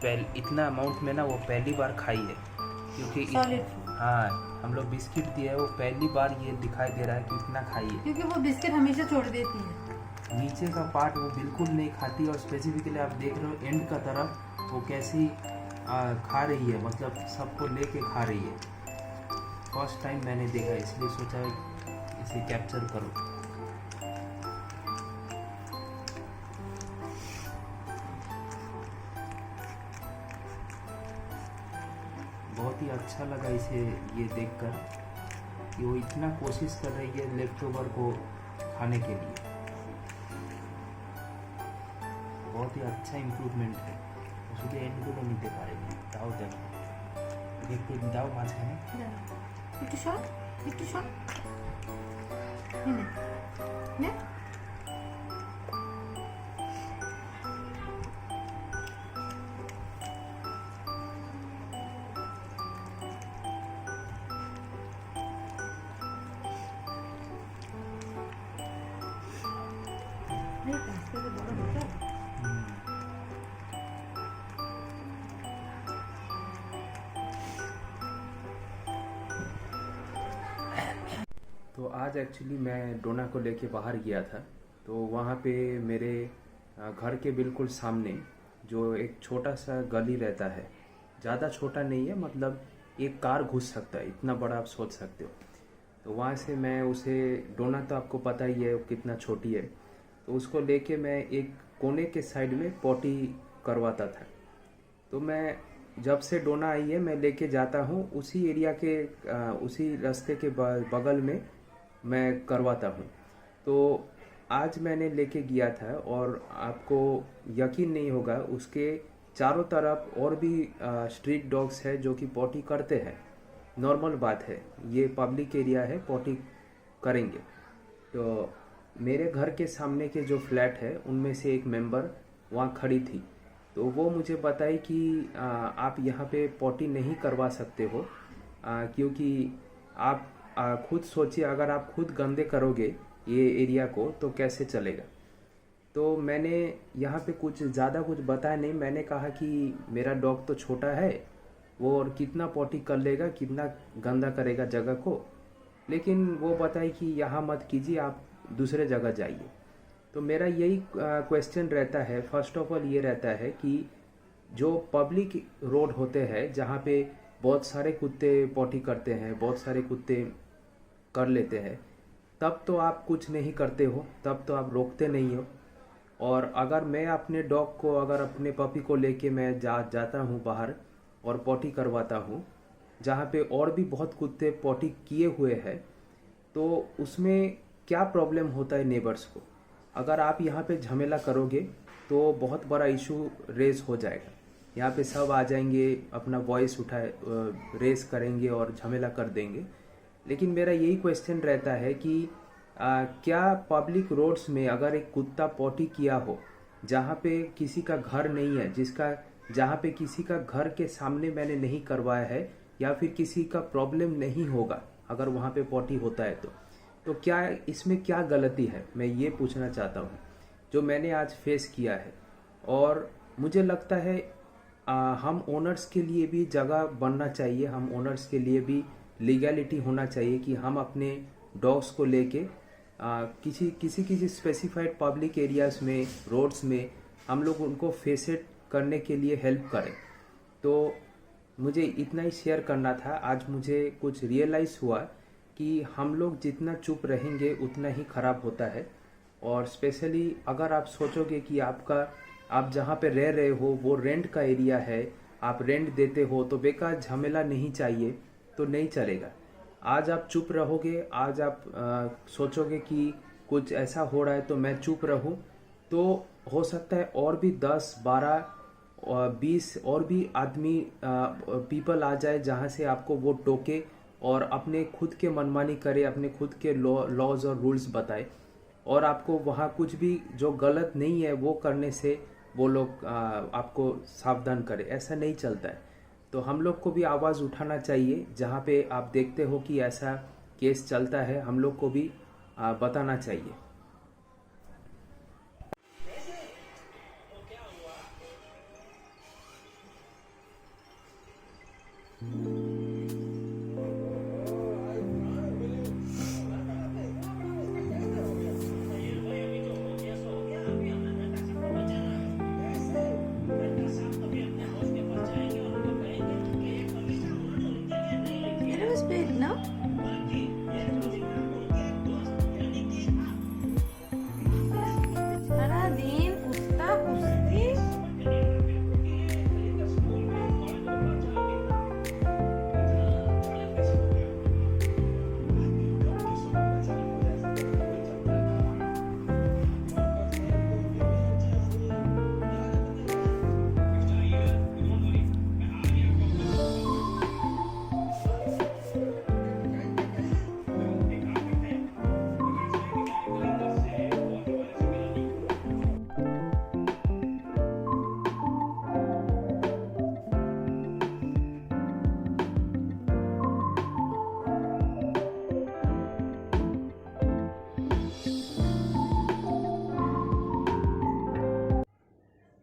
इतना अमाउंट में ना वो पहली बार खाई है, क्योंकि सॉलिड। हाँ, हम लोग बिस्किट दिए है, वो पहली बार ये दिखाई दे रहा है कि इतना खाई है। क्योंकि वो बिस्किट हमेशा छोड़ देती है। नीचे का पार्ट वो बिल्कुल नहीं खाती, और स्पेसिफिकली आप देख रहे हो एंड का तरफ वो कैसी खा रही है, मतलब सबको लेके खा रही है। फर्स्ट टाइम मैंने देखा, इसलिए सोचा इसे कैप्चर करो। बहुत ही अच्छा लगा इसे ये देखकर कि वो इतना कोशिश कर रही है लेफ्ट ओवर को खाने के लिए। बहुत ही अच्छा इम्प्रूवमेंट है। उसके एंड को नहीं दे पा रहे हैं। दाओ देखते दाओ माछ खाने একটু শট, একটু শট। নে বড় হতো। तो आज एक्चुअली मैं डोना को लेके बाहर गया था, तो वहाँ पे मेरे घर के बिल्कुल सामने जो एक छोटा सा गली रहता है, ज़्यादा छोटा नहीं है, मतलब एक कार घुस सकता है, इतना बड़ा आप सोच सकते हो। तो वहाँ से मैं उसे, डोना तो आपको पता ही है कितना छोटी है, तो उसको लेके मैं एक कोने के साइड में पॉटी करवाता था। तो मैं जब से डोना आई है मैं लेके जाता हूँ उसी एरिया के उसी रास्ते के बगल में मैं करवाता हूँ। तो आज मैंने लेके गया था, और आपको यकीन नहीं होगा, उसके चारों तरफ और भी स्ट्रीट डॉग्स है जो कि पॉटी करते हैं। नॉर्मल बात है, ये पब्लिक एरिया है, पॉटी करेंगे। तो मेरे घर के सामने के जो फ्लैट है उनमें से एक मेंबर वहाँ खड़ी थी, तो वो मुझे बताई कि आप यहाँ पे पॉटी नहीं करवा सकते हो, क्योंकि आप खुद सोचिए, अगर आप खुद गंदे करोगे ये एरिया को तो कैसे चलेगा। तो मैंने यहाँ पे कुछ ज़्यादा कुछ बताया नहीं, मैंने कहा कि मेरा डॉग तो छोटा है, वो और कितना पॉटी कर लेगा, कितना गंदा करेगा जगह को, लेकिन वो बताई कि यहाँ मत कीजिए, आप दूसरे जगह जाइए। तो मेरा यही क्वेश्चन रहता है, फर्स्ट ऑफ ऑल ये रहता है कि जो पब्लिक रोड होते हैं जहाँ पे बहुत सारे कुत्ते पॉटी करते हैं, बहुत सारे कुत्ते कर लेते हैं, तब तो आप कुछ नहीं करते हो, तब तो आप रोकते नहीं हो। और अगर मैं अपने डॉग को, अगर अपने पपी को लेके मैं जाता हूँ बाहर और पॉटी करवाता हूँ जहाँ पे और भी बहुत कुत्ते पॉटी किए हुए हैं, तो उसमें क्या प्रॉब्लम होता है नेबर्स को। अगर आप यहाँ पे झमेला करोगे तो बहुत बड़ा इशू रेस हो जाएगा। यहाँ पे सब आ जाएंगे, अपना वॉइस उठाए रेस करेंगे और झमेला कर देंगे। लेकिन मेरा यही क्वेश्चन रहता है कि क्या पब्लिक रोड्स में अगर एक कुत्ता पॉटी किया हो जहाँ पे किसी का घर नहीं है, जहाँ पे किसी का घर के सामने मैंने नहीं करवाया है, या फिर किसी का प्रॉब्लम नहीं होगा अगर वहाँ पे पॉटी होता है, तो क्या इसमें क्या गलती है, मैं ये पूछना चाहता हूँ, जो मैंने आज फेस किया है। और मुझे लगता है हम ओनर्स के लिए भी जगह बनना चाहिए, हम ओनर्स के लिए भी लीगैलिटी होना चाहिए कि हम अपने डॉग्स को लेके किसी किसी किसी स्पेसिफाइड पब्लिक एरियाज में, रोड्स में हम लोग उनको फेसेट करने के लिए हेल्प करें। तो मुझे इतना ही शेयर करना था। आज मुझे कुछ रियलाइज़ हुआ कि हम लोग जितना चुप रहेंगे उतना ही ख़राब होता है। और स्पेशली अगर आप सोचोगे कि आप जहाँ पे रह रहे हो वो रेंट का एरिया है, आप रेंट देते हो, तो बेकार झमेला नहीं चाहिए, तो नहीं चलेगा। आज आप चुप रहोगे, आज आप सोचोगे कि कुछ ऐसा हो रहा है तो मैं चुप रहूं, तो हो सकता है और भी 10, 12 और 20 और भी आदमी पीपल आ जाए जहां से आपको वो टोके और अपने खुद के मनमानी करे, अपने खुद के लॉज और रूल्स बताए, और आपको वहाँ कुछ भी जो गलत नहीं है वो करने से वो लोग आपको सावधान करे। ऐसा नहीं चलता है। तो हम लोग को भी आवाज़ उठाना चाहिए, जहाँ पे आप देखते हो कि ऐसा केस चलता है, हम लोग को भी बताना चाहिए। It was big, no? সারাদিন কুস্তা কুস্তি।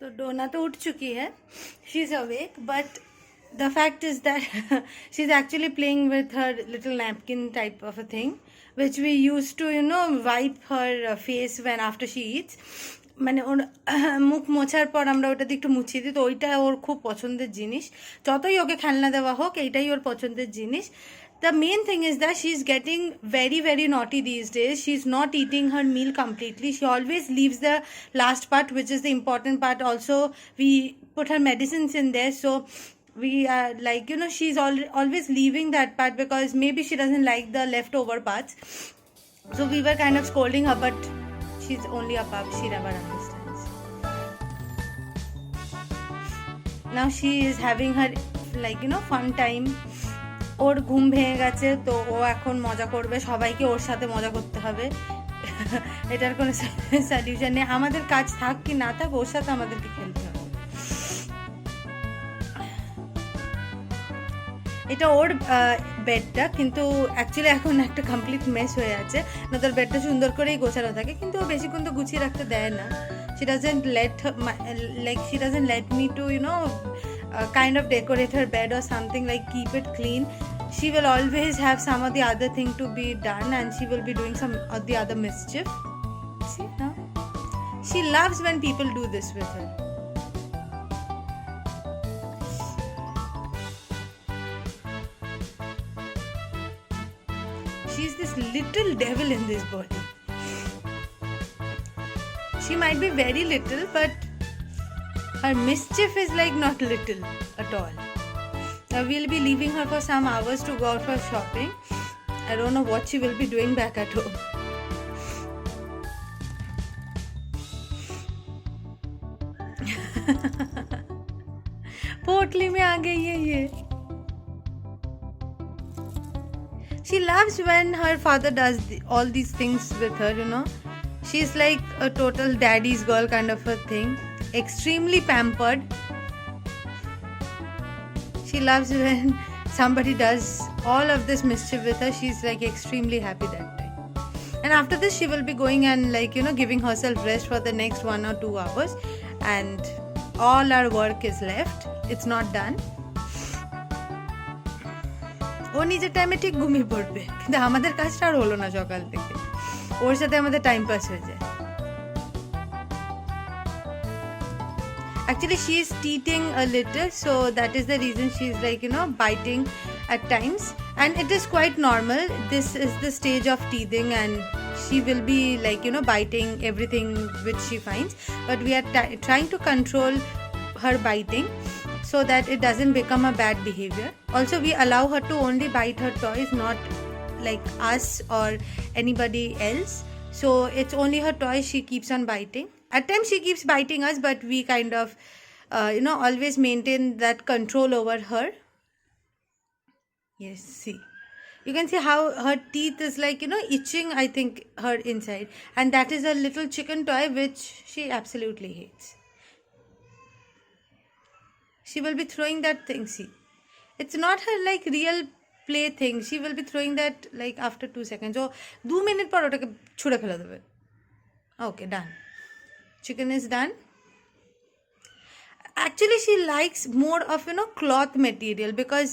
तो डोना तो उठ चुकी है, she is awake, but the fact is that she is actually playing with her little napkin type of a thing which we use to wipe her face when after she eats. মানে ওর মুখ মোছার পর আমরা ওটা দিয়ে একটু মুছিয়ে দিই, তো ওইটা ওর খুব পছন্দের জিনিস। যতই ওকে খেলনা দেওয়া হোক, এইটাই ওর পছন্দের জিনিস। The main thing is that she's getting very, very naughty these days. She's not eating her meal completely. She always leaves the last part, which is the important part. Also, we put her medicines in there. So, we are like, she's always leaving that part because maybe she doesn't like the leftover parts. So, we were kind of scolding her, but she's only a pup. She never understands. Now, she is having her, fun time. ওর ঘুম ভেঙে গেছে, তো ও এখন মজা করবে, সবাইকে ওর সাথে মজা করতে হবে। এটার কোনো সলিউশন নেই, আমাদের কাজ থাক কি না থাক ওর সাথে আমাদেরকে খেলতে হবে। এটা ওর বেডটা, কিন্তু অ্যাকচুয়ালি এখন একটা কমপ্লিট মেস হয়ে আছে, না তোর বেডটা সুন্দর করেই গোছানো থাকে, কিন্তু ও বেশিক্ষণ তো গুছিয়ে রাখতে দেয় না। she doesn't let me to kind of decorate her bed or something, like keep it clean. She will always have some of the other thing to be done, and she will be doing some of the other mischief. See now, she loves when people do this with her. She's this little devil in this body. She might be very little, but her mischief is like not little at all. Now we'll be leaving her for some hours to go out for shopping. I don't know what she will be doing back at home. पोटली में आ गई है ये। She loves when her father does all these things with her, She's like a total daddy's girl kind of a thing. Extremely pampered. She loves when somebody does all of this mischief with her. She's like extremely happy that time. And after this she will be going and giving herself rest for the next 1 or 2 hours, and all our work is left. It's not done. ও নিজের টাইমে ঠিক ঘুমিয়ে পড়বে, কিন্তু আমাদের কাজটা আর হলো না সকাল থেকে, ওর সাথে আমাদের টাইম পাস হয়ে যায়। Actually, she is teething a little, so that is the reason she is biting at times, and it is quite normal. This is the stage of teething, and she will be biting everything which she finds, but we are trying to control her biting so that it doesn't become a bad behavior. Also, we allow her to only bite her toys, not like us or anybody else. So it's only her toys she keeps on biting. At times she keeps biting us, but we kind of always maintain that control over her. Yes, see, you can see how her teeth is itching, I think, her inside, and that is a little chicken toy which she absolutely hates. She will be throwing that thing. See, it's not her real play thing. She will be throwing that after 2 seconds. So 2 minutes par otake chhode phela debe. Okay, done. Chicken is done. Actually, she likes more of cloth material, because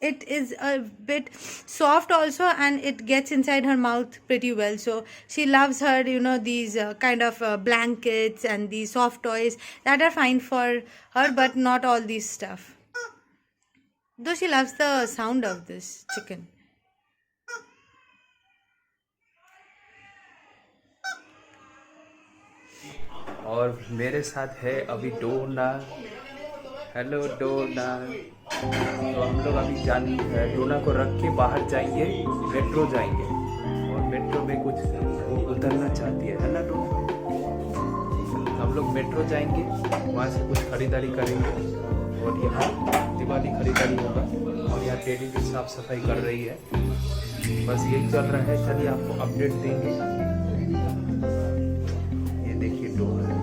it is a bit soft also, and it gets inside her mouth pretty well. So she loves her, these kind of blankets and these soft toys that are fine for her, but not all these stuff. Though she loves the sound of this chicken. और मेरे साथ है अभी डोना। Hello डोना। तो हम लोग अभी डोना को रख के बाहर जाएंगे, मेट्रो जाएंगे। और मेट्रो में कुछ वो उतरना चाहती है ना डोना। हम लोग मेट्रो जाएंगे, वहाँ से कुछ खरीदारी करेंगे और यहाँ दिवाली खरीदारी होगा। और यहाँ टेडी की साफ सफाई कर रही है। बस यही चल रहा है। चलिए आपको अपडेट देंगे। ये देखिए डोना।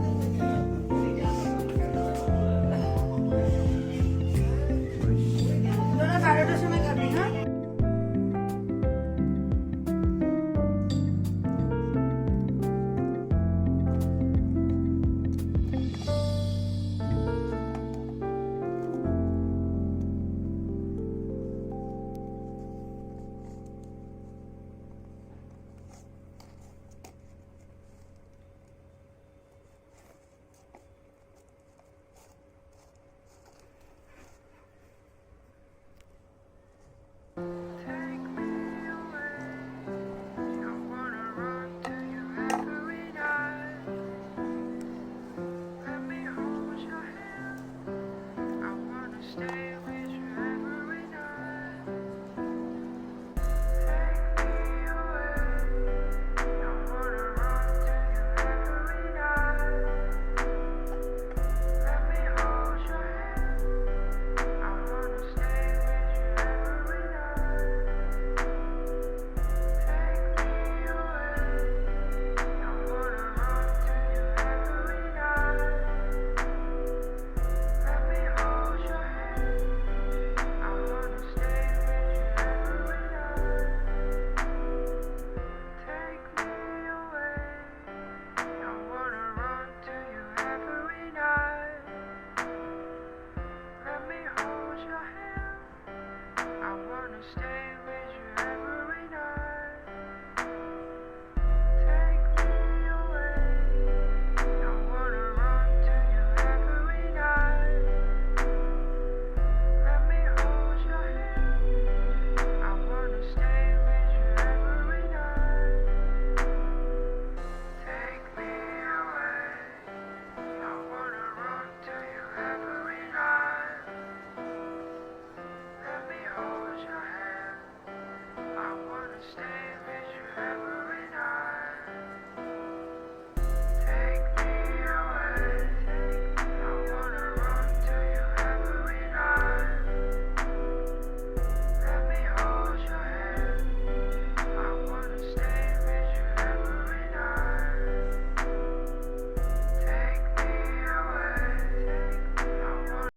Stay